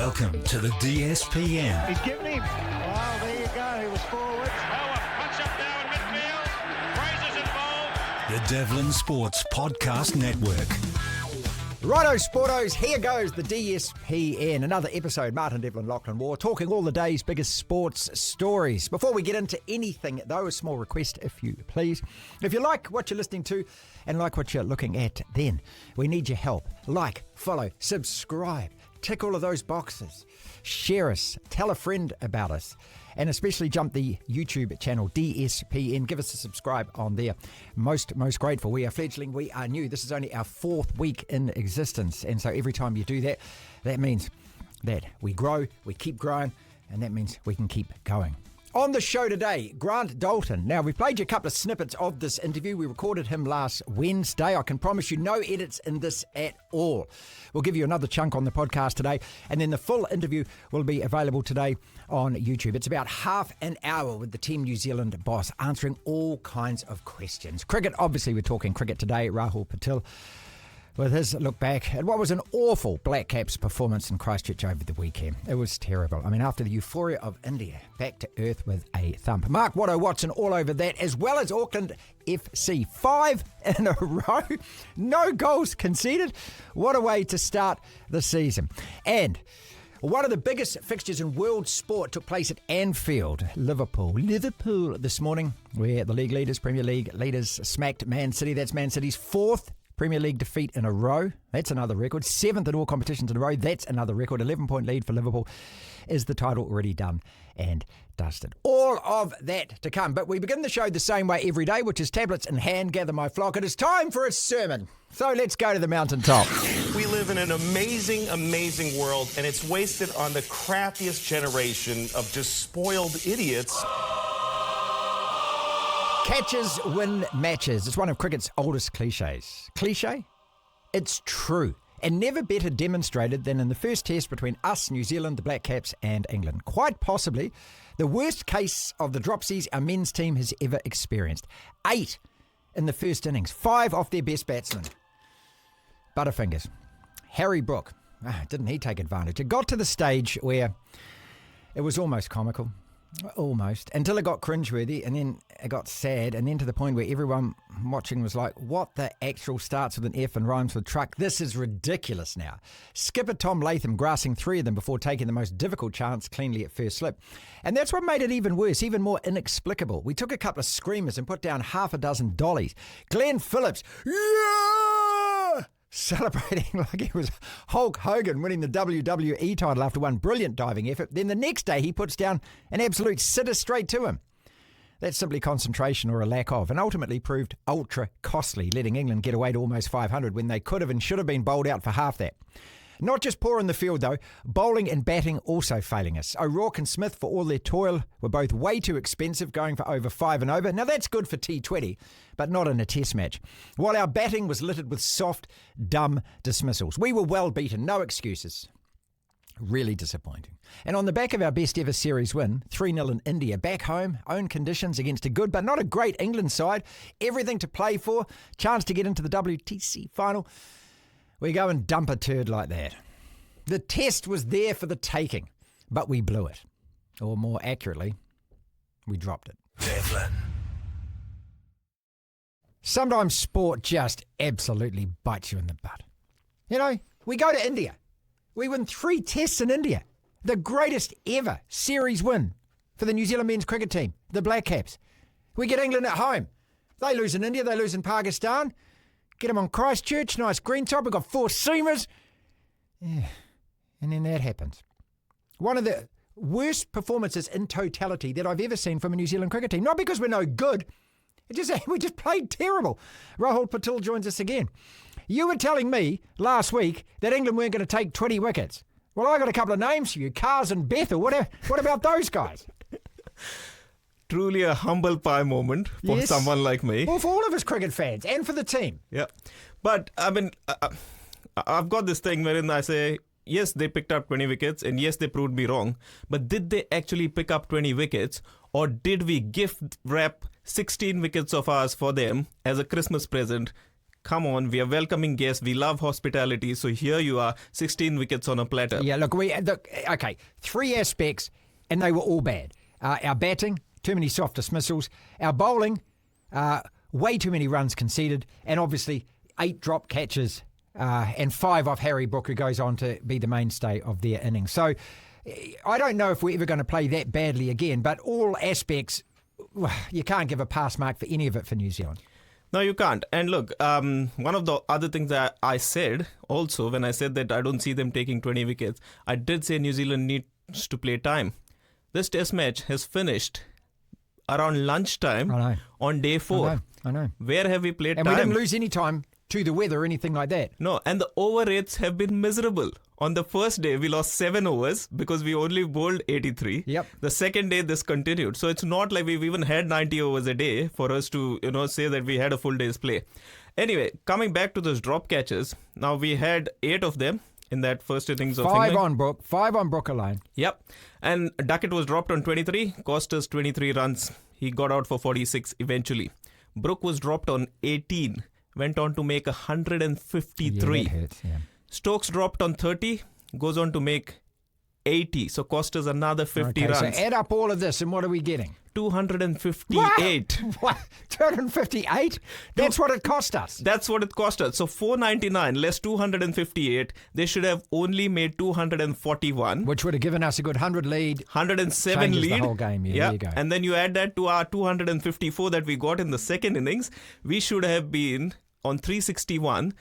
Welcome to the DSPN. He's given him. Well, there you go. He was forward. Oh, a punch up now in midfield. Fraser's involved. The Devlin Sports Podcast Network. Righto, Sportos, here goes the DSPN. Another episode, Martin, Devlin, Lachlan War, talking all the day's biggest sports stories. Before we get into anything, though, a small request, if you please. If you like what you're listening to and like what you're looking at, then we need your help. Like, follow, subscribe, tick all of those boxes. Share us, tell a friend about us, and especially jump the YouTube channel DSPN. Give us a subscribe on there. Most grateful. We are fledgling. We are new. This is only our 4th week in existence, and so every time you do that, that means that we grow, we keep growing, and that means we can keep going. On the show today, Grant Dalton. Now, we've played you a couple of snippets of this interview. We recorded him last Wednesday. I can promise you no edits in this at all. We'll give you another chunk on the podcast today, and then the full interview will be available today on YouTube. It's about half an hour with the Team New Zealand boss answering all kinds of questions. Cricket, obviously we're talking cricket today. Rahul Patil with his look back at what was an awful Black Caps performance in Christchurch over the weekend. It was terrible. I mean, after the euphoria of India, back to earth with a thump. Mark Watto Watson all over that, as well as Auckland FC. 5 in a row. No goals conceded. What a way to start the season. And one of the biggest fixtures in world sport took place at Anfield, Liverpool this morning, where the league leaders, Premier League leaders, smacked Man City. That's Man City's 4th Premier League defeat in a row. That's another record. 7th in all competitions in a row. That's another record. 11-point lead for Liverpool. Is the title already done and dusted? All of that to come. But we begin the show the same way every day, which is tablets in hand. Gather my flock. It is time for a sermon. So let's go to the mountaintop. We live in an amazing, amazing world, and it's wasted on the crappiest generation of just spoiled idiots. Catches win matches. It's one of cricket's oldest cliches. Cliche? It's true. And never better demonstrated than in the first test between us, New Zealand, the Black Caps, and England. Quite possibly the worst case of the dropsies our men's team has ever experienced. 8 in the first innings. 5 off their best batsmen. Butterfingers. Harry Brook. Didn't he take advantage? It got to the stage where it was almost comical. Almost. Until it got cringeworthy, and then it got sad, and then to the point where everyone watching was like, what the actual starts with an F and rhymes with truck? This is ridiculous now. Skipper Tom Latham grassing 3 of them before taking the most difficult chance cleanly at first slip. And that's what made it even worse, even more inexplicable. We took a couple of screamers and put down half a dozen dollies. Glenn Phillips, yeah! Celebrating like he was Hulk Hogan winning the WWE title after one brilliant diving effort. Then the next day he puts down an absolute sitter straight to him. That's simply concentration or a lack of, and ultimately proved ultra costly, letting England get away to almost 500 when they could have and should have been bowled out for half that. Not just poor in the field though, bowling and batting also failing us. O'Rourke and Smith, for all their toil, were both way too expensive, going for over 5 and over. Now that's good for T20, but not in a test match. While our batting was littered with soft, dumb dismissals. We were well beaten, no excuses. Really disappointing. And on the back of our best ever series win, 3-0 in India, back home, own conditions against a good but not a great England side, everything to play for, chance to get into the WTC final, we go and dump a turd like that. The test was there for the taking, but we blew it. Or more accurately, we dropped it. Devlin. Sometimes sport just absolutely bites you in the butt. You know, we go to India. We win 3 tests in India. The greatest ever series win for the New Zealand men's cricket team, the Black Caps. We get England at home. They lose in India, they lose in Pakistan. Get them on Christchurch, nice green top. We've got 4 seamers. Yeah. And then that happens. One of the worst performances in totality that I've ever seen from a New Zealand cricket team. Not because we're no good. We just played terrible. Rahul Patil joins us again. You were telling me last week that England weren't going to take 20 wickets. Well, I got a couple of names for you. Kars and Bethel. What about those guys? Truly a humble pie moment for someone like me. Well, for all of us cricket fans and for the team. Yeah. But, I mean, I've got this thing wherein I say, yes, they picked up 20 wickets and yes, they proved me wrong. But did they actually pick up 20 wickets, or did we gift wrap 16 wickets of ours for them as a Christmas present come on, we are welcoming guests. We love hospitality. So here you are, 16 wickets on a platter. Yeah, look, okay, 3 aspects, and they were all bad. Our batting, too many soft dismissals. Our bowling, way too many runs conceded. And obviously, 8 drop catches and 5 off Harry Brook, who goes on to be the mainstay of their innings. So I don't know if we're ever going to play that badly again, but all aspects, you can't give a pass mark for any of it for New Zealand. No, you can't. And look, one of the other things that I said also when I said that I don't see them taking 20 wickets, I did say New Zealand needs to play time. This test match has finished around lunchtime on day 4. I know. Where have we played and time? And we didn't lose any time to the weather or anything like that. No, and the over rates have been miserable. On the first day, we lost 7 overs because we only bowled 83. Yep. The second day, this continued. So it's not like we've even had 90 overs a day for us to, say that we had a full day's play. Anyway, coming back to those drop catches, now we had 8 of them in that first innings of England. 5 on Brook alone. Yep. And Duckett was dropped on 23, cost us 23 runs. He got out for 46 eventually. Brook was dropped on 18, went on to make 153. Yeah, that hurts, yeah. Stokes dropped on 30, goes on to make 80, so cost us another 50 runs. So add up all of this, and what are we getting? 258. What? 258? That's what it cost us. That's what it cost us. So 499 less 258, they should have only made 241. Which would have given us a good 100 lead. 107 Changes lead. the whole game, yeah. There you go. And then you add that to our 254 that we got in the second innings. We should have been on 361.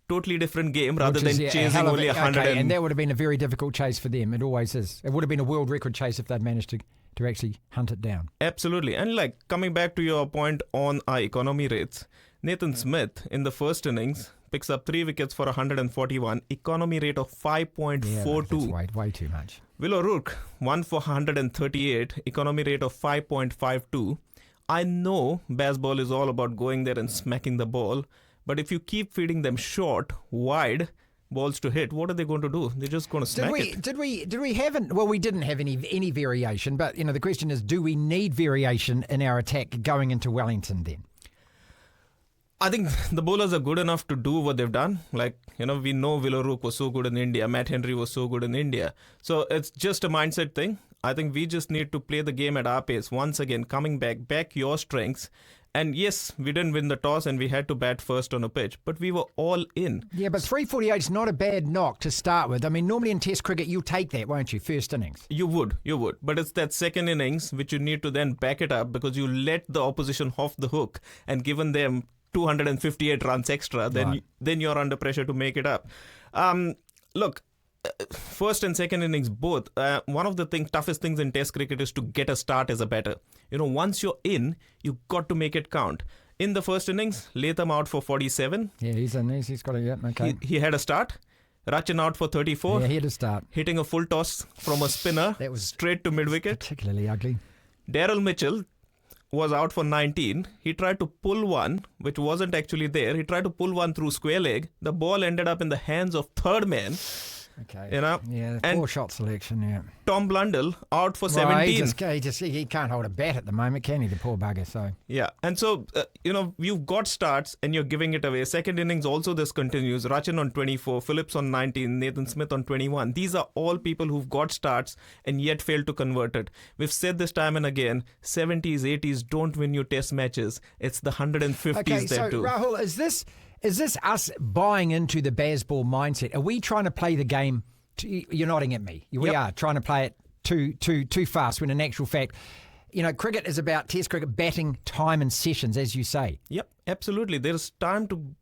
Totally different game rather than chasing only 100. Okay, and that would have been a very difficult chase for them. It always is. It would have been a world record chase if they'd managed to actually hunt it down. Absolutely. And coming back to your point on our economy rates, Nathan Smith in the first innings picks up 3 wickets for 141, economy rate of 5.42. Yeah, that's way too much. Will O'Rourke 1 for 138, economy rate of 5.52. I know baseball is all about going there and smacking the ball, but if you keep feeding them short, wide balls to hit, what are they going to do? They're just going to smack it. Did we have well, we didn't have any variation, but the question is, do we need variation in our attack going into Wellington then? I think the bowlers are good enough to do what they've done. We know Will O'Rourke was so good in India, Matt Henry was so good in India. So it's just a mindset thing. I think we just need to play the game at our pace. Once again, coming back your strengths. And yes, we didn't win the toss and we had to bat first on a pitch, but we were all in. Yeah, but 348 is not a bad knock to start with. I mean, normally in Test cricket, you'll take that, won't you, first innings? You would. But it's that second innings which you need to then back it up because you let the opposition off the hook and given them 258 runs extra, then you're under pressure to make it up. Look, first and second innings both, one of the toughest things in Test cricket is to get a start as a batter. Once you're in, you got to make it count. In the first innings, Latham out for 47. Yeah, he's in. He's got it. Yeah, okay. He had a start. Rachin out for 34. Yeah, he had a start. Hitting a full toss from a spinner that was straight to mid-wicket. Particularly ugly. Daryl Mitchell was out for 19. He tried to pull one, which wasn't actually there. He tried to pull one through square leg. The ball ended up in the hands of third man. Okay. Yeah, poor shot selection, yeah. Tom Blundell out for 17. He can't hold a bat at the moment, can he, the poor bugger, so. Yeah, and so, you've got starts and you're giving it away. Second innings also this continues. Rachin on 24, Phillips on 19, Nathan Smith on 21. These are all people who've got starts and yet failed to convert it. We've said this time and again, 70s, 80s don't win you test matches. It's the 150s that do. Rahul, is this us buying into the baseball mindset? Are we trying to play the game? You're nodding at me. We are trying to play it too fast when in actual fact, cricket is about Test cricket batting time and sessions, as you say. Yep, absolutely. There's time to...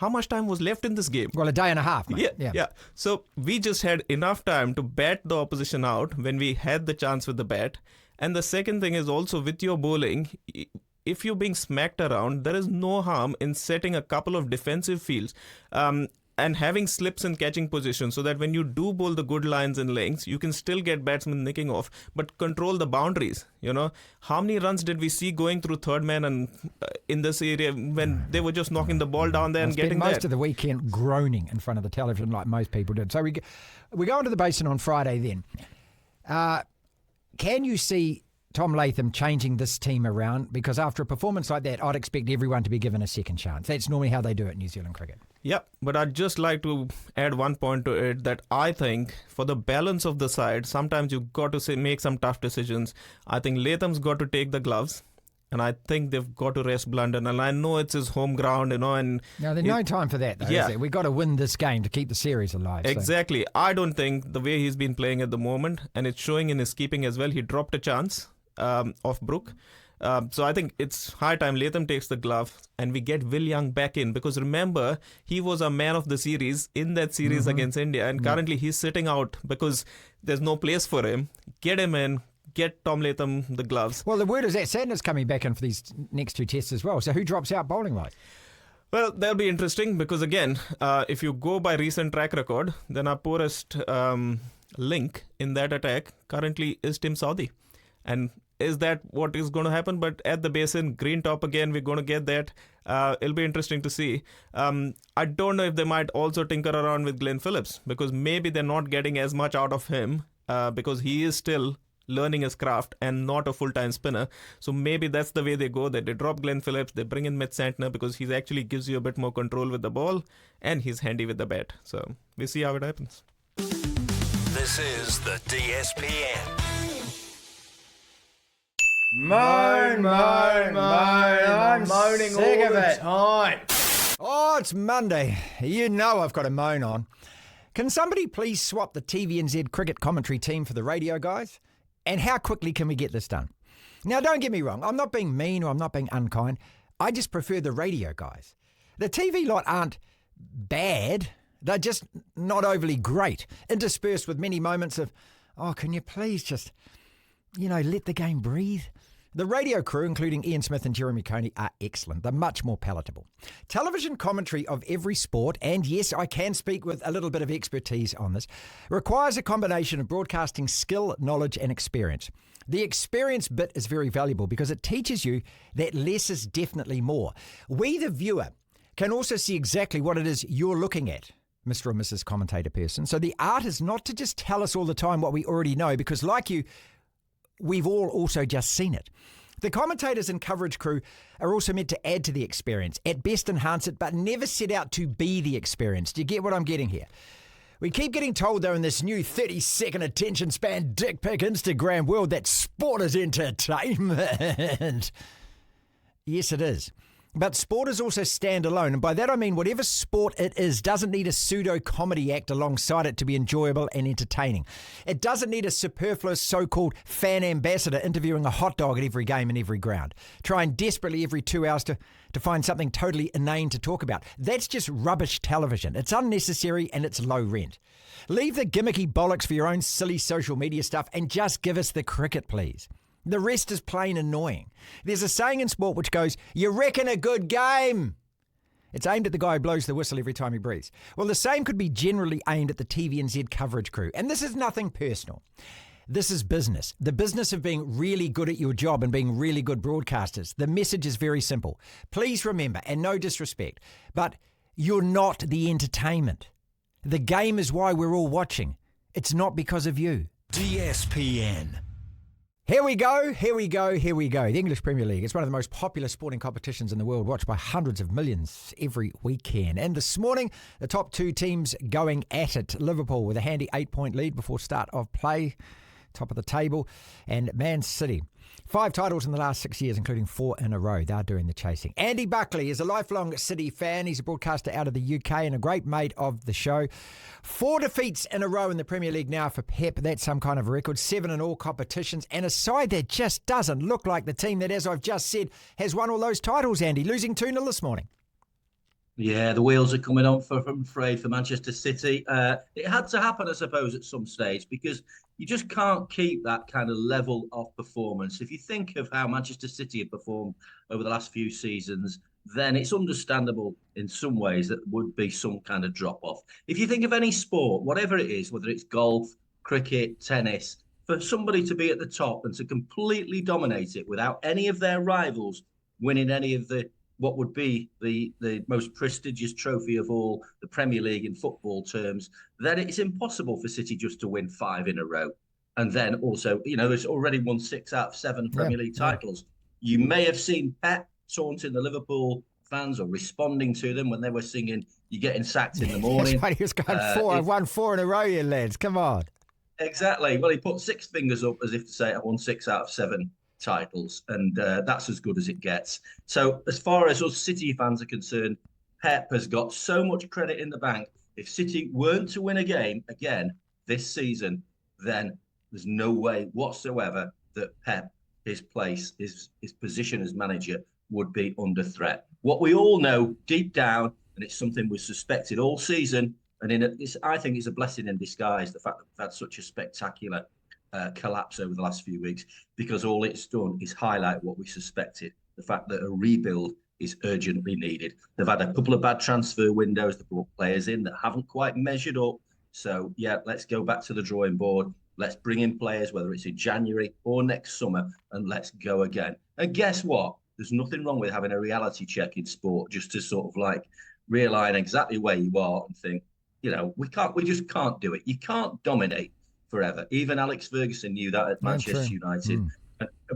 How much time was left in this game? Well, a day and a half, mate. Yeah. So we just had enough time to bat the opposition out when we had the chance with the bat. And the second thing is also with your bowling... If you're being smacked around, there is no harm in setting a couple of defensive fields and having slips in catching position so that when you do bowl the good lines and lengths, you can still get batsmen nicking off, but control the boundaries. How many runs did we see going through third man and in this area when they were just knocking the ball down there and getting there? Most of the weekend groaning in front of the television like most people did. So we go into the basin on Friday then. Can you see Tom Latham changing this team around? Because after a performance like that, I'd expect everyone to be given a second chance. That's normally how they do it in New Zealand cricket. Yep, but I'd just like to add one point to it, that I think for the balance of the side, sometimes you've got to make some tough decisions. I think Latham's got to take the gloves. And I think they've got to rest Blunden. And I know it's his home ground, and no, there's no time for that, though, is there? We've got to win this game to keep the series alive. Exactly. So. I don't think the way he's been playing at the moment, and it's showing in his keeping as well, he dropped a chance off Brook. So I think it's high time Latham takes the glove and we get Will Young back in. Because remember, he was a man of the series in that series against India. And currently he's sitting out because there's no place for him. Get him in. Get Tom Latham the gloves. Well, the word is that Sandner's coming back in for these next two tests as well. So who drops out bowling-wise? Well, that'll be interesting because, again, if you go by recent track record, then our poorest link in that attack currently is Tim Southee. And is that what is going to happen? But at the basin, green top again, we're going to get that. It'll be interesting to see. I don't know if they might also tinker around with Glenn Phillips, because maybe they're not getting as much out of him because he is still learning his craft and not a full-time spinner. So maybe that's the way they go, that they drop Glenn Phillips, they bring in Mitch Santner because he actually gives you a bit more control with the ball and he's handy with the bat. So we'll see how it happens. This is the DSPN. Moan. I'm moaning all the time. Oh, it's Monday. You know I've got a moan on. Can somebody please swap the TVNZ cricket commentary team for the radio guys? And how quickly can we get this done? Now, don't get me wrong. I'm not being mean or I'm not being unkind. I just prefer the radio guys. The TV lot aren't bad. They're just not overly great, interspersed with many moments of, oh, can you please just, let the game breathe? The radio crew, including Ian Smith and Jeremy Coney, are excellent. They're much more palatable. Television commentary of every sport, and yes, I can speak with a little bit of expertise on this, requires a combination of broadcasting skill, knowledge, and experience. The experience bit is very valuable because it teaches you that less is definitely more. We, the viewer, can also see exactly what it is you're looking at, Mr. or Mrs. Commentator person. So the art is not to just tell us all the time what we already know, because like you, we've all also just seen it. The commentators and coverage crew are also meant to add to the experience, at best enhance it, but never set out to be the experience. Do you get what I'm getting here? We keep getting told, though, in this new 30-second attention span dick pic Instagram world that sport is entertainment. Yes, it is. But sport is also standalone, and by that I mean whatever sport it is doesn't need a pseudo-comedy act alongside it to be enjoyable and entertaining. It doesn't need a superfluous so-called fan ambassador interviewing a hot dog at every game and every ground, trying desperately every 2 hours to find something totally inane to talk about. That's just rubbish television. It's unnecessary and it's low rent. Leave the gimmicky bollocks for your own silly social media stuff and just give us the cricket, please. The rest is plain annoying. There's a saying in sport which goes, you reckon a good game? It's aimed at the guy who blows the whistle every time he breathes. Well, the same could be generally aimed at the TVNZ coverage crew. And this is nothing personal. This is business. The business of being really good at your job and being really good broadcasters. The message is very simple. Please remember, and no disrespect, but you're not the entertainment. The game is why we're all watching. It's not because of you. DSPN. Here we go. The English Premier League. It's one of the most popular sporting competitions in the world, watched by hundreds of millions every weekend. And this morning, the top two teams going at it. Liverpool with a handy 8-point lead before start of play, top of the table. And Man City, 5 titles in the last 6 years, including 4 in a row. They're doing the chasing. Andy Buckley is a lifelong City fan. He's a broadcaster out of the UK and a great mate of the show. 4 defeats in a row in the Premier League now for Pep. That's some kind of record. 7 in all competitions. And a side that just doesn't look like the team that, as I've just said, has won all those titles, Andy. Losing 2-0 this morning. Yeah, the wheels are coming on, I'm afraid, for Manchester City. It had to happen, I suppose, at some stage, because you just can't keep that kind of level of performance. If you think of how Manchester City have performed over the last few seasons, then it's understandable in some ways that would be some kind of drop-off. If you think of any sport, whatever it is, whether it's golf, cricket, tennis, for somebody to be at the top and to completely dominate it without any of their rivals winning any of what would be the most prestigious trophy of all, the Premier League in football terms, then it's impossible for City just to win 5 in a row. And then also, he's already won 6 out of 7 Premier League titles. You may have seen Pep taunting the Liverpool fans or responding to them when they were singing, "You're getting sacked in the morning." That's why he was going I've won 4 in a row, you lads. Come on. Exactly. Well, he put 6 fingers up as if to say, "I won 6 out of 7 titles." And that's as good as it gets. So as far as us City fans are concerned, Pep has got so much credit in the bank. If City weren't to win a game again this season, then there's no way whatsoever that Pep, his place, his position as manager would be under threat. What we all know deep down, and it's something we suspected all season, and I think it's a blessing in disguise, the fact that we've had such a spectacular collapse over the last few weeks, because all it's done is highlight what we suspected, the fact that a rebuild is urgently needed. They've had a couple of bad transfer windows, they brought players in that haven't quite measured up. So, yeah, let's go back to the drawing board. Let's bring in players, whether it's in January or next summer, and let's go again. And guess what? There's nothing wrong with having a reality check in sport, just to sort of like realign exactly where you are and think, we just can't do it. You can't dominate forever. Even Alex Ferguson knew that at Manchester United.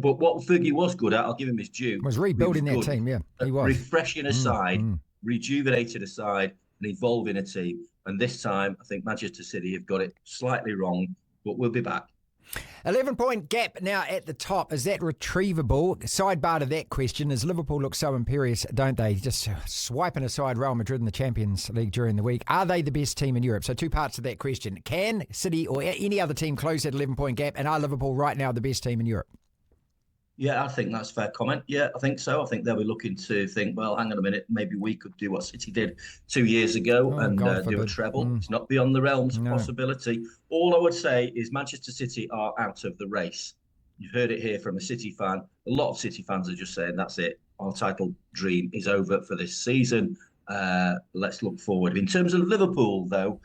But what Fergie was good at, I'll give him his due, was rebuilding that team. Yeah, he was refreshing a side, rejuvenated a side, and evolving a team. And this time, I think Manchester City have got it slightly wrong, but we'll be back. 11-point gap now at the top. Is that retrievable? Sidebar to that question is Liverpool look so imperious, don't they? Just swiping aside Real Madrid in the Champions League during the week. Are they the best team in Europe? So 2 parts to that question. Can City or any other team close that 11-point gap? And are Liverpool right now the best team in Europe? Yeah, I think that's a fair comment. Yeah, I think so. I think they'll be looking to think, well, hang on a minute, maybe we could do what City did 2 years ago and do a treble. It's not beyond the realms of possibility. All I would say is Manchester City are out of the race. You've heard it here from a City fan. A lot of City fans are just saying, that's it. Our title dream is over for this season. Let's look forward. In terms of Liverpool, though,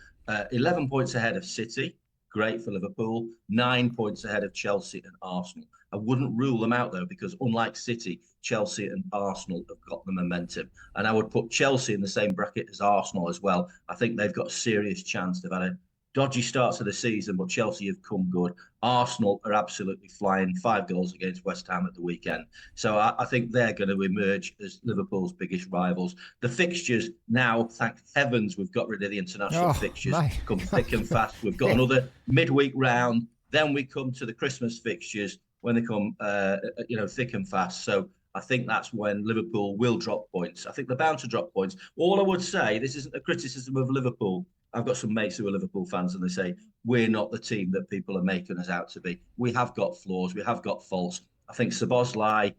11 points ahead of City. Great for Liverpool. 9 points ahead of Chelsea and Arsenal. I wouldn't rule them out, though, because unlike City, Chelsea and Arsenal have got the momentum. And I would put Chelsea in the same bracket as Arsenal as well. I think they've got a serious chance. They've had a dodgy start to the season, but Chelsea have come good. Arsenal are absolutely flying, 5 goals against West Ham at the weekend. So I think they're going to emerge as Liverpool's biggest rivals. The fixtures now, thank heavens, we've got rid of the international fixtures. Come thick and fast. We've got another midweek round. Then we come to the Christmas fixtures when they come, thick and fast. So I think that's when Liverpool will drop points. I think they're bound to drop points. All I would say, this isn't a criticism of Liverpool. I've got some mates who are Liverpool fans and they say, we're not the team that people are making us out to be. We have got flaws. We have got faults. I think Szoboszlai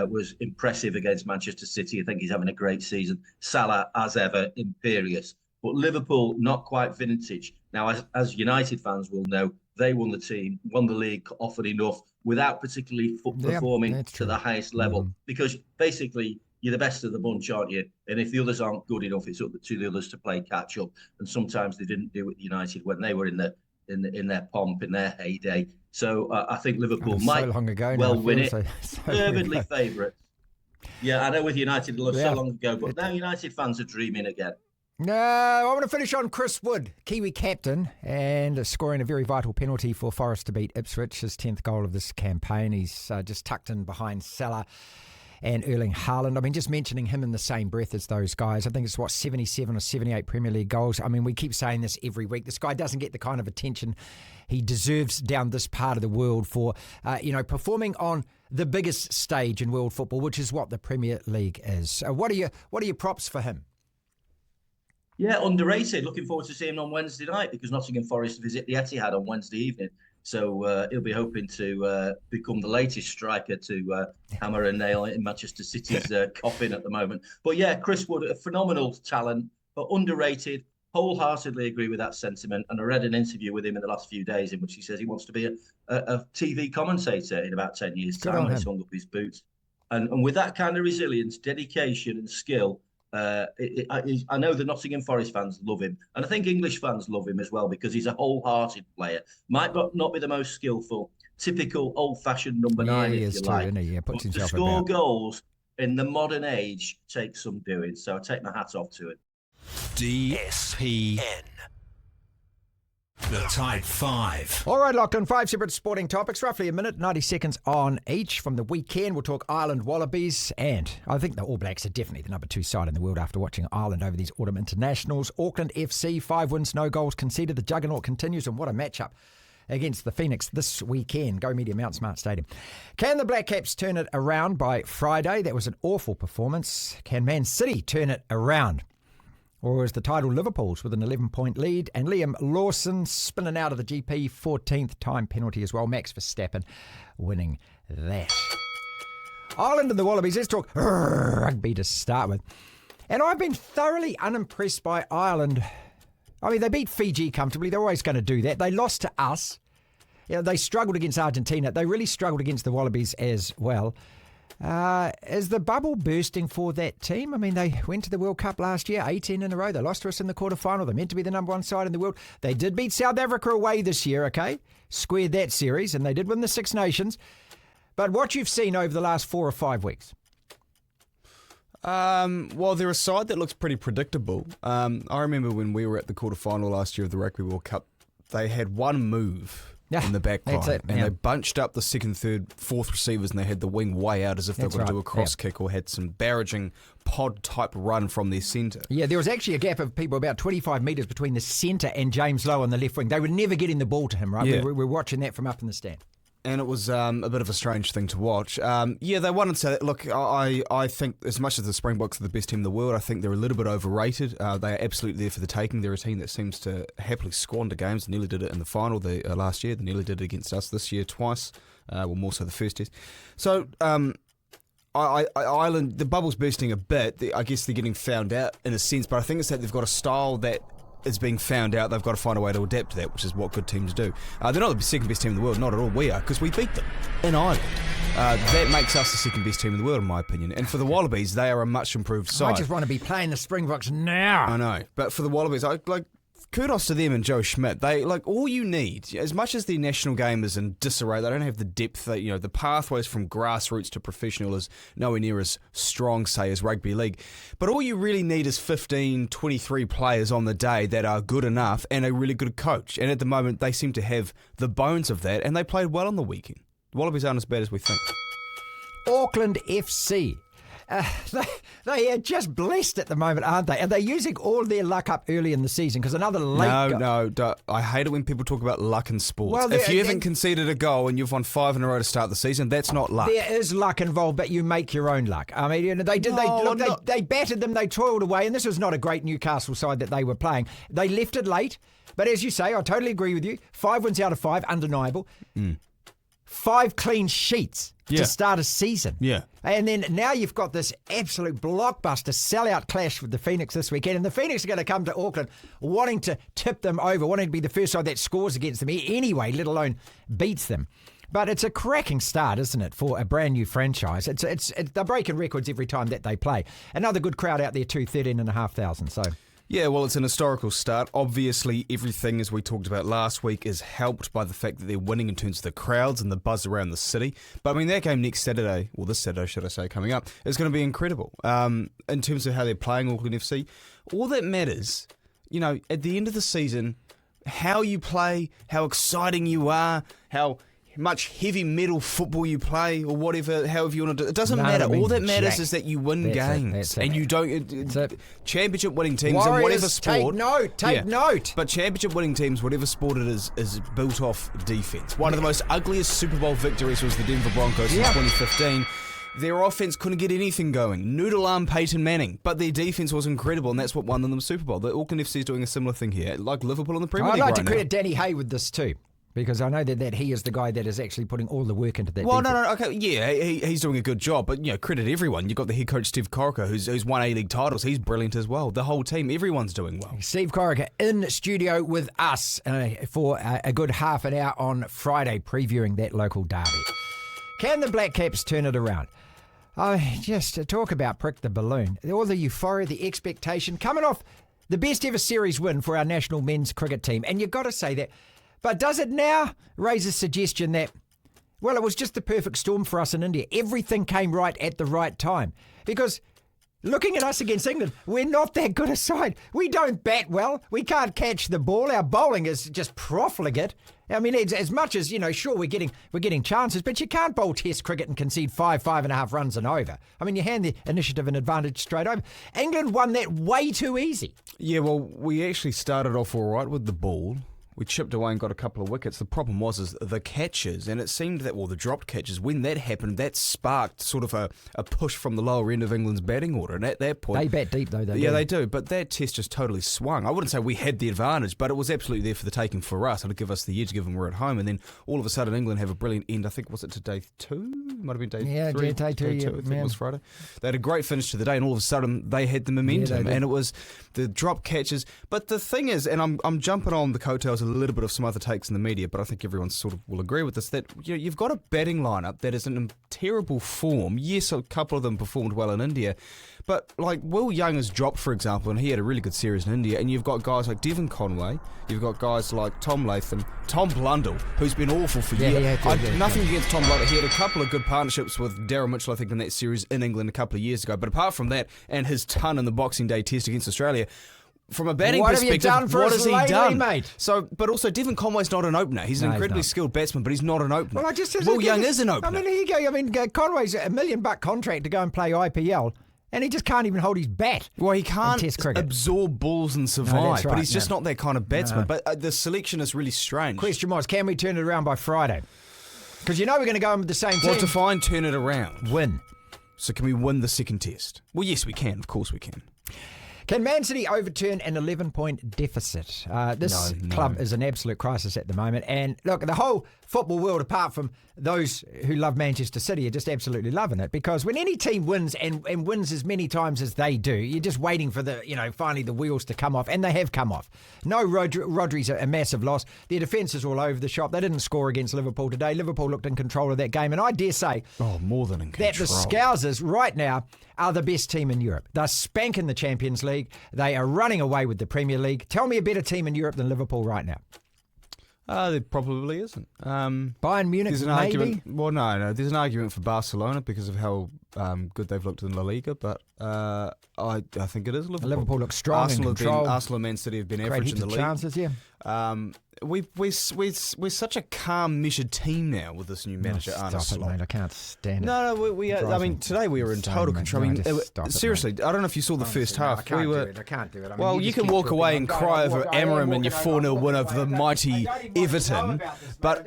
was impressive against Manchester City. I think he's having a great season. Salah, as ever, imperious. But Liverpool, not quite vintage. Now, as United fans will know, they won the league often enough without particularly performing to the highest level. Because basically, you're the best of the bunch, aren't you? And if the others aren't good enough, it's up to the others to play catch up. And sometimes they didn't do it United when they were in their pomp, in their heyday. So I think Liverpool might win it. Fervently favourites. Yeah, I know with United it was so long ago, but now United fans are dreaming again. No, I want to finish on Chris Wood, Kiwi captain, and scoring a very vital penalty for Forest to beat Ipswich, his 10th goal of this campaign. He's just tucked in behind Salah and Erling Haaland. I mean, just mentioning him in the same breath as those guys, I think it's 77 or 78 Premier League goals. I mean, we keep saying this every week. This guy doesn't get the kind of attention he deserves down this part of the world for, performing on the biggest stage in world football, which is what the Premier League is. What are your props for him? Yeah, underrated. Looking forward to seeing him on Wednesday night because Nottingham Forest visit the Etihad on Wednesday evening. So he'll be hoping to become the latest striker to hammer a nail in Manchester City's coffin at the moment. But yeah, Chris Wood, a phenomenal talent, but underrated. Wholeheartedly agree with that sentiment. And I read an interview with him in the last few days in which he says he wants to be a TV commentator in about 10 years' time when he's hung up his boots. And with that kind of resilience, dedication and skill, I know the Nottingham Forest fans love him, and I think English fans love him as well because he's a wholehearted player. Might not be the most skillful, typical old-fashioned number 9, if you like. But to score goals in the modern age takes some doing. So I take my hat off to him. DSPN. The Type 5. All right, locked on 5 separate sporting topics, roughly a minute, 90 seconds on each. From the weekend, we'll talk Ireland Wallabies, and I think the All Blacks are definitely the number 2 side in the world after watching Ireland over these autumn internationals. Auckland FC, 5 wins, no goals conceded. The juggernaut continues, and what a matchup against the Phoenix this weekend. Go Media, Mount Smart Stadium. Can the Black Caps turn it around by Friday? That was an awful performance. Can Man City turn it around? Or is the title Liverpool's with an 11-point lead? And Liam Lawson spinning out of the GP, 14th time penalty as well. Max Verstappen winning that. Ireland and the Wallabies, let's talk rugby to start with. And I've been thoroughly unimpressed by Ireland. I mean, they beat Fiji comfortably. They're always going to do that. They lost to us. You know, they struggled against Argentina. They really struggled against the Wallabies as well. Is the bubble bursting for that team? I mean, they went to the World Cup last year, 18 in a row. They lost to us in the quarterfinal. They're meant to be the number 1 side in the world. They did beat South Africa away this year, okay? Squared that series, and they did win the Six Nations. But what you've seen over the last 4 or 5 weeks? Well, they're a side that looks pretty predictable. I remember when we were at the quarterfinal last year of the Rugby World Cup, they had one move in the back line, and they bunched up the second, third, fourth receivers, and they had the wing way out as if they were going to do a cross kick or had some barraging pod-type run from their centre. Yeah, there was actually a gap of people about 25 metres between the centre and James Lowe on the left wing. They were never getting the ball to him, right? Yeah. We're watching that from up in the stand. And it was a bit of a strange thing to watch. They won and said, look, I think as much as the Springboks are the best team in the world, I think they're a little bit overrated. They are absolutely there for the taking. They're a team that seems to happily squander games. They nearly did it in the final last year. They nearly did it against us this year twice. More so the first test. So Ireland, the bubble's bursting a bit. I guess they're getting found out in a sense, but I think it's that they've got a style that is being found out. They've got to find a way to adapt to that, which is what good teams do. They're not the second best team in the world, not at all. We are, because we beat them in Ireland. That makes us the second best team in the world, in my opinion. And for the Wallabies, they are a much improved side. I just want to be playing the Springboks now. I know, but for the Wallabies, kudos to them and Joe Schmidt. They all you need, as much as the national game is in disarray, they don't have the depth. The pathways from grassroots to professional is nowhere near as strong, say, as rugby league. But all you really need is 15, 23 players on the day that are good enough and a really good coach. And at the moment, they seem to have the bones of that, and they played well on the weekend. The Wallabies aren't as bad as we think. Auckland FC. They are just blessed at the moment, aren't they? And they're using all their luck up early in the season because another late No, I hate it when people talk about luck in sports. Well, if you haven't conceded a goal and you've won 5 in a row to start the season, that's not luck. There is luck involved, but you make your own luck. I mean, they battered them, they toiled away, and this was not a great Newcastle side that they were playing. They left it late, but as you say, I totally agree with you. 5 wins out of 5, undeniable. 5 clean sheets to start a season. Yeah. And then now you've got this absolute blockbuster sellout clash with the Phoenix this weekend. And the Phoenix are going to come to Auckland wanting to tip them over, wanting to be the first side that scores against them anyway, let alone beats them. But it's a cracking start, isn't it, for a brand new franchise? They're breaking records every time that they play. Another good crowd out there too, 13,500. So... yeah, well, it's an historical start. Obviously, everything, as we talked about last week, is helped by the fact that they're winning in terms of the crowds and the buzz around the city. But, I mean, that game next Saturday, or this Saturday, should I say, coming up, is going to be incredible. In terms of how they're playing Auckland FC, all that matters, at the end of the season, how you play, how exciting you are, how much heavy metal football you play or whatever, however you want to do it. It doesn't matter. All that matters is that you win games. And you don't... championship winning teams Warriors, in whatever sport... Take note. But championship winning teams, whatever sport it is built off defence. One of the most ugliest Super Bowl victories was the Denver Broncos in 2015. Their offense couldn't get anything going. Noodle arm Peyton Manning. But their defense was incredible, and that's what won them the Super Bowl. The Auckland FC is doing a similar thing here, like Liverpool in the Premier League I'd like to credit Danny Hay with this too. Because I know that he is the guy that is actually putting all the work into that. Well, defense. no, okay, yeah, he's doing a good job, but credit everyone. You've got the head coach Steve Corica, who's won A-League titles. He's brilliant as well. The whole team, everyone's doing well. Steve Corica in studio with us for a good half an hour on Friday, previewing that local derby. Can the Black Caps turn it around? Just to talk about prick the balloon. All the euphoria, the expectation, coming off the best ever series win for our national men's cricket team. And you've got to say that. But does it now raise a suggestion that, well, it was just the perfect storm for us in India. Everything came right at the right time. Because Looking at us against England, we're not that good a side. We don't bat well. We can't catch the ball. Our bowling is just profligate. I mean, it's, as much as, sure, we're getting chances, but you can't bowl Test cricket and concede 5.5 runs and over. I mean, you hand the initiative and advantage straight over. England won that way too easy. Yeah, well, we actually started off all right with the ball. We chipped away and got a couple of wickets. The problem was the catches, and it seemed that, the dropped catches, when that happened, that sparked sort of a push from the lower end of England's batting order. And at that point... They bat deep, though, they do. But that test just totally swung. I wouldn't say we had the advantage, but it was absolutely there for the taking for us. It'd give us the edge, given we're at home. And then all of a sudden, England have a brilliant end. I think, was it to day 2? Might have been day 3. Yeah, day 2, I think it was Friday. They had a great finish to the day, and all of a sudden, they had the momentum. And it was the drop catches. But the thing is, and I'm jumping on the coattails a little bit of some other takes in the media, but I think everyone sort of will agree with this, that you've got a batting lineup that is in terrible form. Yes, a couple of them performed well in India, but like Will Young has dropped, for example, and he had a really good series in India, and you've got guys like Devlin Conway, you've got guys like Tom Latham, Tom Blundell, who's been awful for years. Nothing against Tom Blundell. He had a couple of good partnerships with Daryl Mitchell, I think, in that series in England a couple of years ago, but apart from that, and his ton in the Boxing Day Test against Australia, from a batting perspective, what has he done? Mate? So, but also, Devlin Conway's not an opener. He's an incredibly skilled batsman, but he's not an opener. Well, Will Young is an opener. I mean, here you go. I mean, Conway's $1 million contract to go and play IPL, and he just can't even hold his bat. Well, he can't absorb balls and survive, but he's just not that kind of batsman. But the selection is really strange. Question was, can we turn it around by Friday? Because we're going to go in with the same team. Well, define turn it around. Win. So can we win the second test? Well, yes, we can. Of course we can. Can Man City overturn an 11-point deficit? This club is an absolute crisis at the moment. And look, the whole football world, apart from those who love Manchester City, are just absolutely loving it. Because when any team wins and wins as many times as they do, you're just waiting for finally the wheels to come off. And they have come off. No, Rodri's a massive loss. Their defence is all over the shop. They didn't score against Liverpool today. Liverpool looked in control of that game. And I dare say more than in control, that the Scousers right now are the best team in Europe. They're spanking the Champions League. They are running away with the Premier League. Tell me a better team in Europe than Liverpool right now. There probably isn't. Bayern Munich, there's an maybe? Argument, well, no. There's an argument for Barcelona because of how good they've looked in La Liga, but I think it is Liverpool. Liverpool looks strong Arsenal in control. Arsenal and Man City have been average in the league. Chances, yeah. We're such a calm, measured team now with this new manager, Arne Stop it, mate. I can't stand it. No, we are. I mean, today we were in total control. I mean, seriously, I don't know if you saw the first half. I can't do it. I mean, well, you can walk away and cry over Amorim and your 4-0 win over the mighty Everton, but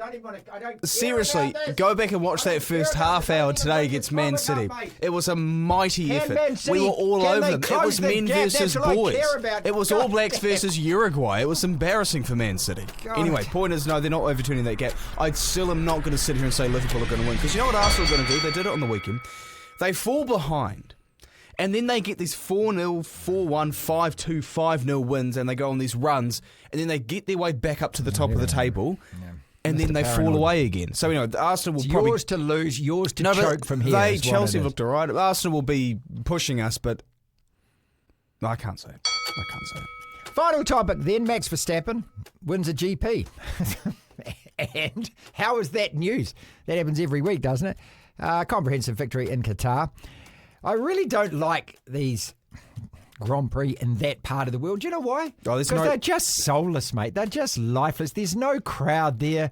seriously, go back and watch that first half hour today against Man City. It was a mighty effort. We were all over them. It was men versus boys. It was All Blacks versus Uruguay. It was embarrassing for Man City. Anyway, point is, no, they're not overturning that gap. I still am not going to sit here and say Liverpool are going to win, because you know what Arsenal are going to do? They did it on the weekend. They fall behind, and then they get these 4-0, 4-1, 5-2, 5-0 wins, and they go on these runs, and then they get their way back up to the top of the table, and then they fall away again. So, Arsenal will probably... yours to lose, yours to choke from here. Chelsea looked all right. Arsenal will be pushing us, but I can't say it. Final topic then, Max Verstappen wins a GP. And how is that news? That happens every week, doesn't it? Comprehensive victory in Qatar. I really don't like these Grand Prix in that part of the world. Do you know why? Because they're just soulless, mate. They're just lifeless. There's no crowd there.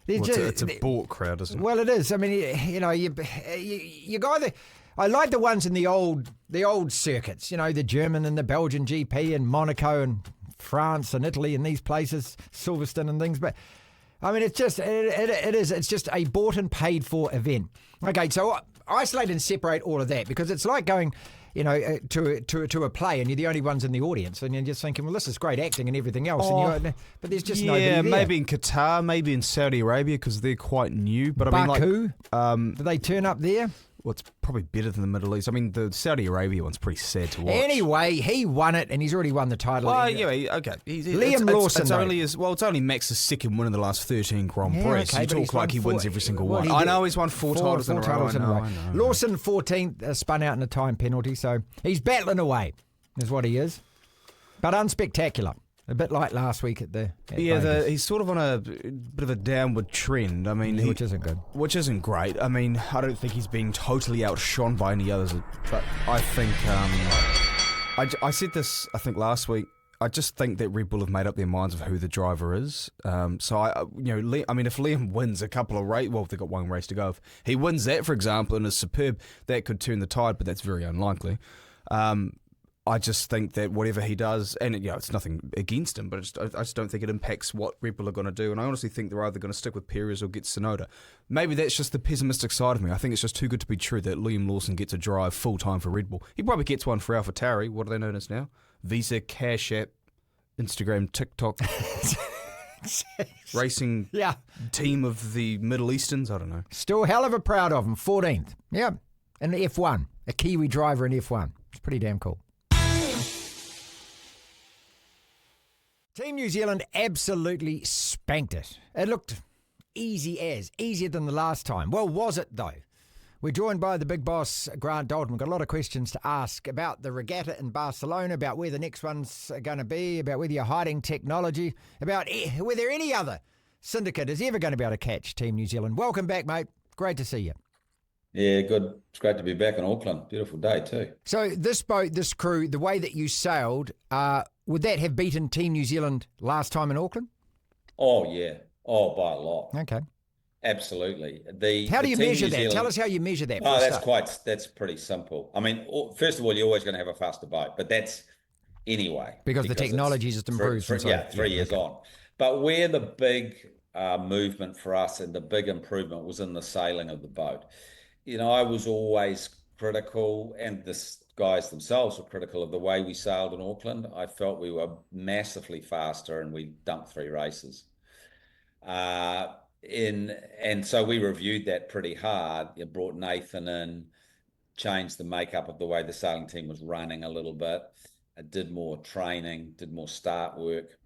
It's a bought crowd, isn't it? Well, it is. I mean, you go there. I like the ones in the old circuits, the German and the Belgian GP and Monaco and France and Italy and these places, Silverstone and things. But I mean, it's just it's just a bought and paid for event. Okay, so isolate and separate all of that, because it's like going, to a play and you're the only ones in the audience and you're just thinking, well, this is great acting and everything else. But there's just nobody there. Yeah, maybe in Qatar, maybe in Saudi Arabia, because they're quite new. But Baku, do they turn up there? Well, it's probably better than the Middle East. I mean, the Saudi Arabia one's pretty sad to watch. Anyway, he won it, and he's already won the title. Well, yeah, okay. Liam Lawson. It's only Max's second win in the last 13 Grand Prix. Okay, so you talk like he wins every single one. I know he's won four titles in a row. I know. Lawson, 14th, spun out in a time penalty, so he's battling away, is what he is. But unspectacular. A bit like last week at Vegas. He's sort of on a bit of a downward trend. I mean, which isn't good. Which isn't great. I mean, I don't think he's being totally outshone by any others, but I think I said this I think last week. I just think that Red Bull have made up their minds of who the driver is. If Liam wins a couple of they've got one race to go. If he wins that, for example, and is superb, that could turn the tide, but that's very unlikely. I just think that whatever he does, and it's nothing against him, but I just don't think it impacts what Red Bull are going to do. And I honestly think they're either going to stick with Perez or get Tsunoda. Maybe that's just the pessimistic side of me. I think it's just too good to be true that Liam Lawson gets a drive full time for Red Bull. He probably gets one for AlphaTauri. What are they known as now? Visa, Cash App, Instagram, TikTok, racing team of the Middle Easterns. I don't know. Still hell of a proud of him. 14th. Yeah, in the F1. A Kiwi driver in F1. It's pretty damn cool. Team New Zealand absolutely spanked it. It looked easier than the last time. Well, was it though? We're joined by the big boss, Grant Dalton. We've got a lot of questions to ask about the regatta in Barcelona, about where the next one's going to be, about whether you're hiding technology, about whether any other syndicate is ever going to be able to catch Team New Zealand. Welcome back, mate. Great to see you. Yeah, good. It's great to be back in Auckland. Beautiful day too. So this boat, this crew, the way that you sailed, would that have beaten Team New Zealand last time in Auckland? Oh, yeah. Oh, by a lot. Okay. Absolutely. How do you measure that? Zealand, Tell us how you measure that. That's pretty simple. I mean, first of all, you're always going to have a faster boat, but that's anyway. Because the technology just improves. 3 years on. But where the big movement for us and the big improvement was in the sailing of the boat. I was always critical, and the guys themselves were critical of the way we sailed in Auckland. I felt we were massively faster, and we dumped 3 races. And so we reviewed that pretty hard. It brought Nathan in, changed the makeup of the way the sailing team was running a little bit. It did more training, did more start work,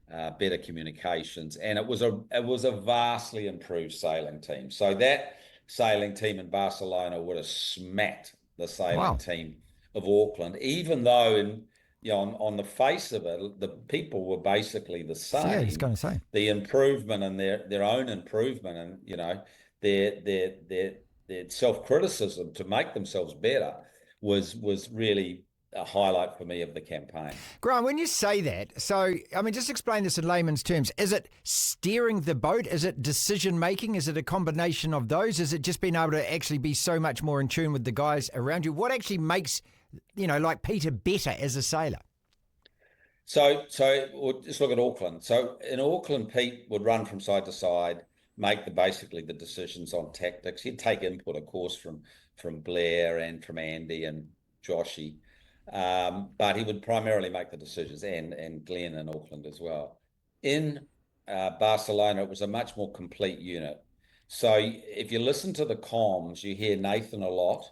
better communications, and it was a vastly improved sailing team. So that sailing team in Barcelona would have smacked the sailing team of Auckland, even though on the face of it, the people were basically the same. Yeah, I was going to say. The improvement and their own improvement, and their self-criticism to make themselves better was really a highlight for me of the campaign. Grant, when you say that, so, I mean, just explain this in layman's terms. Is it steering the boat? Is it decision-making? Is it a combination of those? Is it just being able to actually be so much more in tune with the guys around you? What actually makes, like Peter better as a sailor? So we'll just look at Auckland. So in Auckland, Pete would run from side to side, make basically the decisions on tactics. He'd take input, of course, from Blair and from Andy and Joshy. But he would primarily make the decisions, and Glenn in Auckland as well. In Barcelona, it was a much more complete unit. So if you listen to the comms, you hear Nathan a lot,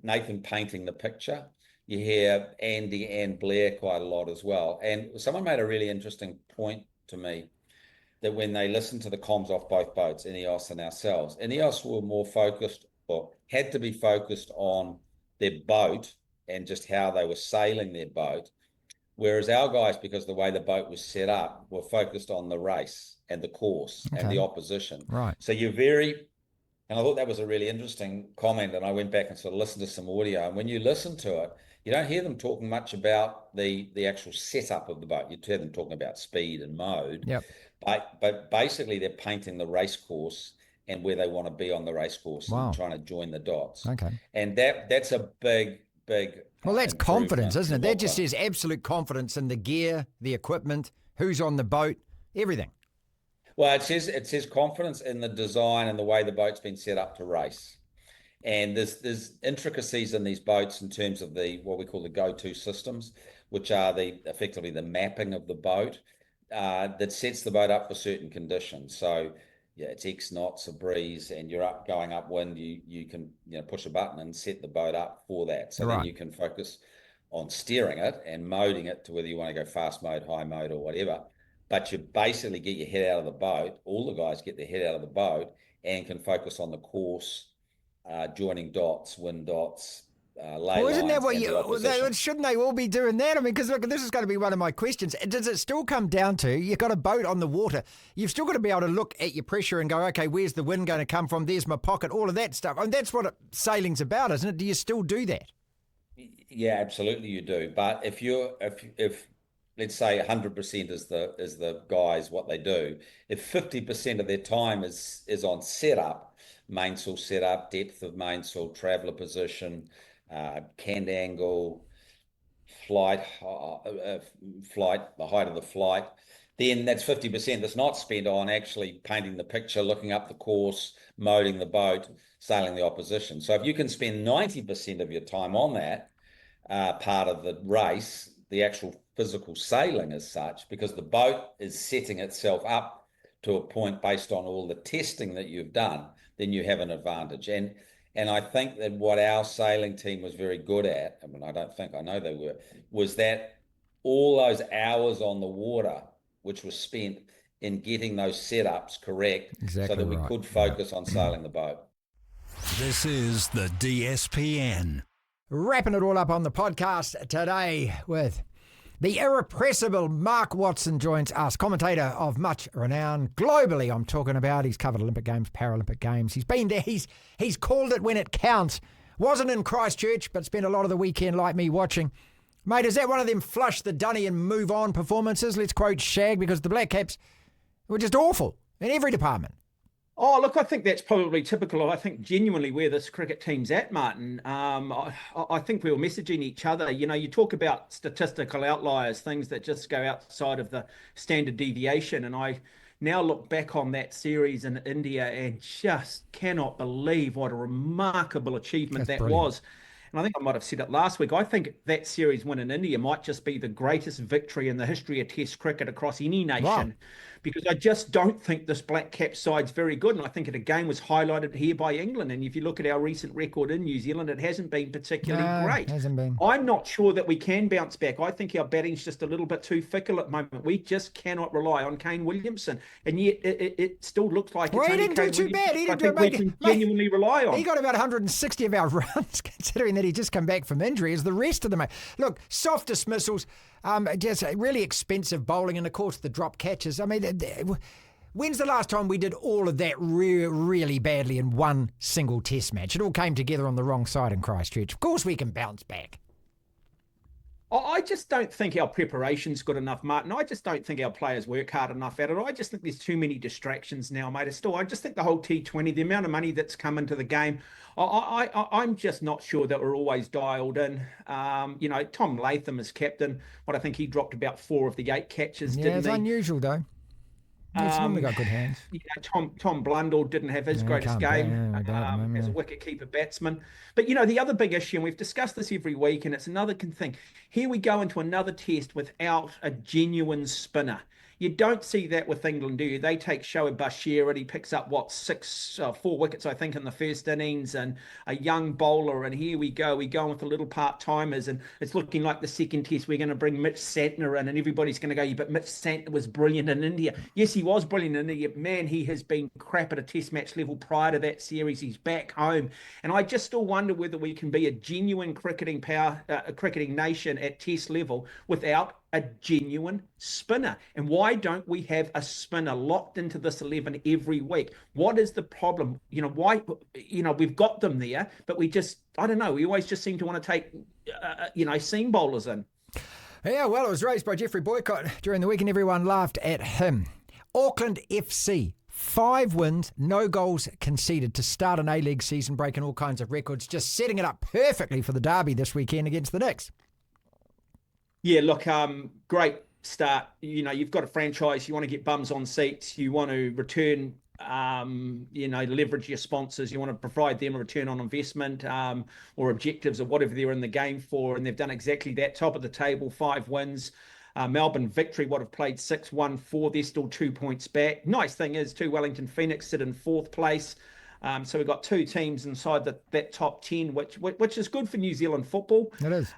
Nathan painting the picture. You hear Andy and Blair quite a lot as well. And someone made a really interesting point to me that when they listened to the comms off both boats, Ineos and ourselves, Ineos were more focused, or had to be focused on their boat and just how they were sailing their boat. Whereas our guys, because the way the boat was set up, were focused on the race and the course and the opposition. Right. So and I thought that was a really interesting comment, and I went back and sort of listened to some audio. And when you listen to it, you don't hear them talking much about the actual setup of the boat. You hear them talking about speed and mode. Yep. But basically they're painting the race course and where they want to be on the race course and trying to join the dots. Okay. And that's a big well, that's confidence, isn't it? That just says absolute confidence in the gear, the equipment, who's on the boat, everything. Well, it says confidence in the design and the way the boat's been set up to race. And there's intricacies in these boats in terms of what we call the go-to systems, which are effectively the mapping of the boat that sets the boat up for certain conditions. So yeah, it's X knots, a breeze, and you're going upwind. You can push a button and set the boat up for that. So then you can focus on steering it and moding it to whether you want to go fast mode, high mode, or whatever. But you basically get your head out of the boat. All the guys get their head out of the boat and can focus on the course, joining dots, wind dots, ley Well, isn't that lines what and the opposition. shouldn't they all be doing that? I mean, because look, this is going to be one of my questions. Does it still come down to you've got a boat on the water? You've still got to be able to look at your pressure and go, okay, where's the wind going to come from? There's my pocket, all of that stuff. I mean, that's what sailing's about, isn't it? Do you still do that? Yeah, absolutely you do. But if let's say 100% is the guys what they do, if 50% of their time is on setup, mainsail setup, depth of mainsail, traveller position, cant angle, flight, the height of the flight, then that's 50% that's not spent on actually painting the picture, looking up the course, motoring the boat, sailing the opposition. So if you can spend 90% of your time on that part of the race, the actual physical sailing as such, because the boat is setting itself up to a point based on all the testing that you've done, then you have an advantage. And I think that what our sailing team was very good at, I mean, I know they were, was that all those hours on the water, which was spent in getting those setups correct, so that we could focus on sailing the boat. This is the DSPN. Wrapping it all up on the podcast today with the irrepressible Mark Watson joins us, commentator of much renown globally. I'm talking about. He's covered Olympic Games, Paralympic Games. He's been there. He's called it when it counts. Wasn't in Christchurch, but spent a lot of the weekend like me watching. Mate, is that one of them flush the dunny and move on performances? Let's quote Shag, because the Black Caps were just awful in every department. Oh, look, I think that's probably typical of, I think, genuinely where this cricket team's at, Martin. I think we were messaging each other. You know, you talk about statistical outliers, things that just go outside of the standard deviation. And I now look back on that series in India and just cannot believe what a remarkable achievement that was. And I think I might have said it last week. I think that series win in India might just be the greatest victory in the history of Test cricket across any nation. Wow. Because I just don't think this Black Cap side's very good. And I think it again was highlighted here by England. And if you look at our recent record in New Zealand, it hasn't been particularly great. It hasn't been. I'm not sure that we can bounce back. I think our batting's just a little bit too fickle at the moment. We just cannot rely on Kane Williamson. And yet it still looks like well, it's he only didn't do Kane too bad. He didn't we can genuinely rely on. He got about 160 of our runs, considering that he just come back from injury, as the rest of them. Look, soft dismissals, just really expensive bowling, and of course the drop catches. I mean, when's the last time we did all of that really badly in one single test match? It all came together on the wrong side in Christchurch. Of course we can bounce back. I just don't think our preparation's good enough, Martin. I just don't think our players work hard enough at it. I just think there's too many distractions now, mate. I just think the whole T20, the amount of money that's come into the game, I'm just not sure that we're always dialed in. You know, Tom Latham is captain, but I think he dropped about 4 of the 8 catches, didn't he? Yeah, it's unusual, though. He's normally got good hands. You know, Tom Blundell didn't have his greatest game as a wicket-keeper batsman. But, you know, the other big issue, and we've discussed this every week, and it's another thing. Here we go into another test without a genuine spinner. You don't see that with England, do you? They take Shoaib Bashir and he picks up, 4 wickets, I think, in the first innings, and a young bowler. And here we go. We go with the little part-timers, and it's looking like the second test. We're going to bring Mitch Santner in, and everybody's going to go, yeah, but Mitch Santner was brilliant in India. Yes, he was brilliant in India. Man, he has been crap at a test match level prior to that series. He's back home. And I just still wonder whether we can be a genuine cricketing nation at test level without a genuine spinner. And why don't we have a spinner locked into this 11 every week? What is the problem? You know, why, you know, we've got them there, but we just, I don't know, we always just seem to want to take, seam bowlers in. Yeah, well, it was raised by Jeffrey Boycott during the week and everyone laughed at him. Auckland FC, 5 wins, no goals conceded to start an A-League season, breaking all kinds of records, just setting it up perfectly for the derby this weekend against the Knicks. Yeah, look, great start. You know, you've got a franchise, you want to get bums on seats, you want to return, leverage your sponsors, you want to provide them a return on investment or objectives or whatever they're in the game for, and they've done exactly that. Top of the table, 5 wins. Melbourne Victory would have played 6-1-4. They're still 2 points back. Nice thing is, too, Wellington Phoenix sit in 4th place. So we've got 2 teams inside that top 10, which is good for New Zealand football. It is.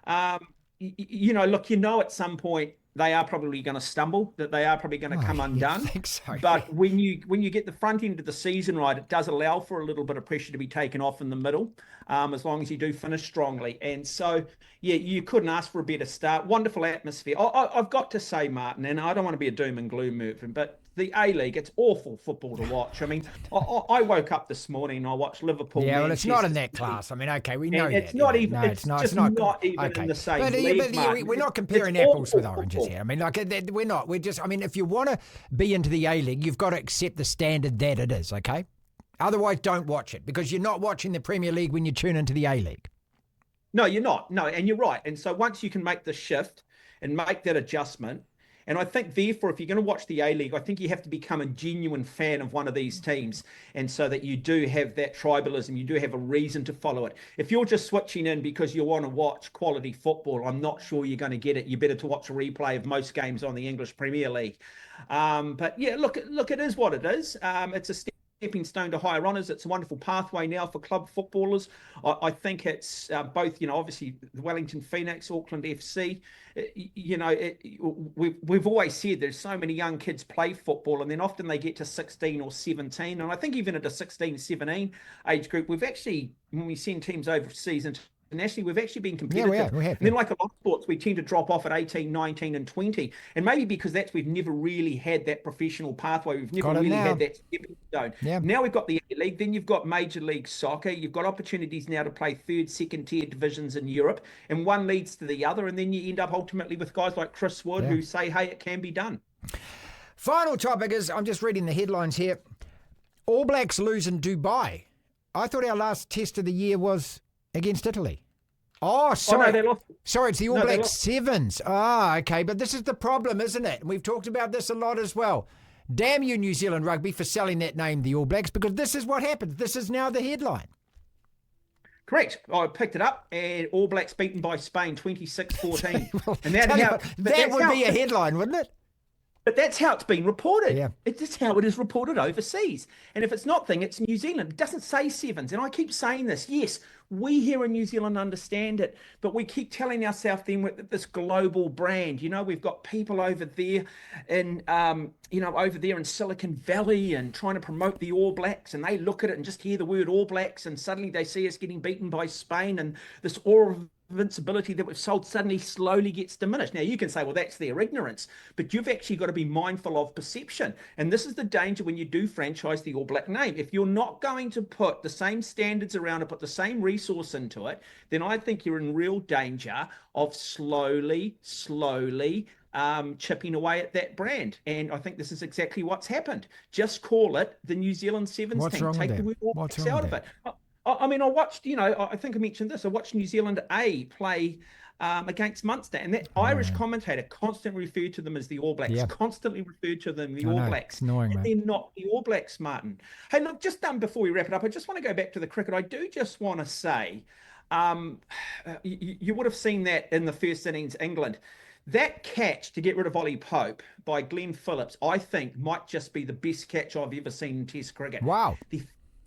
You know, look, at some point, they are probably going to stumble, that they are probably going to come undone. I think so. But when you get the front end of the season right, it does allow for a little bit of pressure to be taken off in the middle, as long as you do finish strongly. And so, yeah, you couldn't ask for a better start. Wonderful atmosphere. I've got to say, Martin, and I don't want to be a doom and gloom movement, but the A-League, it's awful football to watch. I mean, I woke up this morning and I watched Liverpool. Yeah, well, it's not in that class. I mean, okay, we know that. It's not even. No, it's just not even in the same league, Martin. We're not comparing apples with oranges here. I mean, like, we're not. We're just. I mean, if you want to be into the A-League, you've got to accept the standard that it is. Okay. Otherwise, don't watch it, because you're not watching the Premier League when you tune into the A-League. No, you're not. No, and you're right. And so once you can make the shift and make that adjustment. And I think, therefore, if you're going to watch the A-League, I think you have to become a genuine fan of one of these teams, and so that you do have that tribalism, you do have a reason to follow it. If you're just switching in because you want to watch quality football, I'm not sure you're going to get it. You're better to watch a replay of most games on the English Premier League. But yeah, look, it is what it is. It's a stepping stone to higher honours. It's a wonderful pathway now for club footballers. I think it's both, obviously the Wellington Phoenix, Auckland FC. We've always said there's so many young kids play football, and then often they get to 16 or 17. And I think even at a 16, 17 age group, we've actually, when we send teams overseas internationally, we've actually been competitive. Yeah, we have. And then, like a lot of sports, we tend to drop off at 18, 19 and 20. And maybe because we've never really had that professional pathway. We've never really had that stepping stone. Yeah. Now we've got the A-League. Then you've got Major League Soccer. You've got opportunities now to play third, second tier divisions in Europe. And one leads to the other. And then you end up ultimately with guys like Chris Wood who say, hey, it can be done. Final topic is, I'm just reading the headlines here. All Blacks lose in Dubai. I thought our last test of the year was against Italy. Oh, sorry. Oh, no, they lost. Sorry, it's the All Blacks Sevens. Ah, okay. But this is the problem, isn't it? And we've talked about this a lot as well. Damn you, New Zealand Rugby, for selling that name, the All Blacks, because this is what happens. This is now the headline. Correct. I picked it up, and All Blacks beaten by Spain 26-14. Well, and that would be a headline, wouldn't it? But that's how it's been reported. Yeah. It's how it is reported overseas. And if it's not it's New Zealand. It doesn't say sevens. And I keep saying this. Yes, we here in New Zealand understand it, but we keep telling ourselves then with this global brand. We've got people over there in, over there in Silicon Valley and trying to promote the All Blacks, and they look at it and just hear the word All Blacks, and suddenly they see us getting beaten by Spain, and this aura of invincibility that we've sold suddenly slowly gets diminished. Now, you can say, well, that's their ignorance, but you've actually got to be mindful of perception. And this is the danger when you do franchise the All Black name. If you're not going to put the same standards around it, put the same resource into it, then I think you're in real danger of slowly chipping away at that brand. And I think this is exactly what's happened. Just call it the New Zealand Sevens team. Take the word All Blacks out of it. I mean, I watched, I think I mentioned this. I watched New Zealand A play against Munster, and that Irish commentator constantly referred to them as the All Blacks, constantly referred to them the All Blacks. Annoying, and they're not the All Blacks, Martin. Hey, look, just before we wrap it up, I just want to go back to the cricket. I do just want to say, you would have seen that in the first innings, England. That catch to get rid of Ollie Pope by Glenn Phillips, I think, might just be the best catch I've ever seen in Test cricket. Wow. The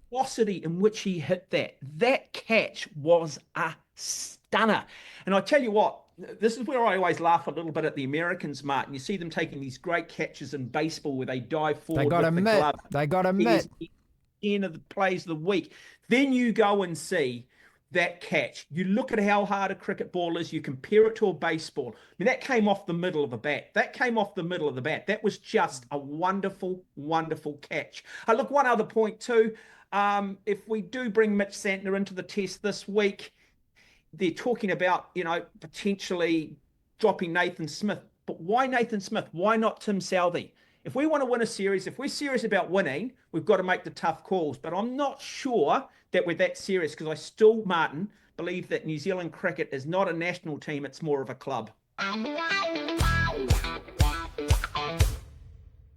velocity in which he hit that catch was a stunner. And I tell you what, this is where I always laugh a little bit at the Americans, Martin. You see them taking these great catches in baseball where they dive forward with the glove. They got a mitt. 10 of the plays of the week. Then you go and see that catch. You look at how hard a cricket ball is, you compare it to a baseball. I mean, that came off the middle of the bat. That was just a wonderful, wonderful catch. Look, one other point too. If we do bring Mitch Santner into the test this week, they're talking about, potentially dropping Nathan Smith. But why Nathan Smith? Why not Tim Southee? If we want to win a series, if we're serious about winning, we've got to make the tough calls. But I'm not sure that we're that serious, because I still, Martin, believe that New Zealand cricket is not a national team. It's more of a club.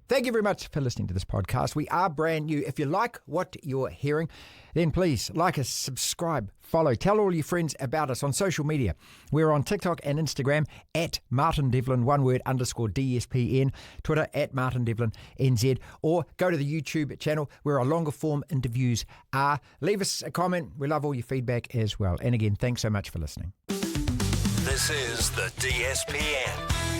Thank you very much for listening to this podcast. We are brand new. If you like what you're hearing, then please like us, subscribe, follow, tell all your friends about us on social media. We're on TikTok and Instagram at Martin Devlin, one word, _DSPN, Twitter at Martin Devlin NZ, or go to the YouTube channel where our longer form interviews are. Leave us a comment. We love all your feedback as well. And again, thanks so much for listening. This is the DSPN.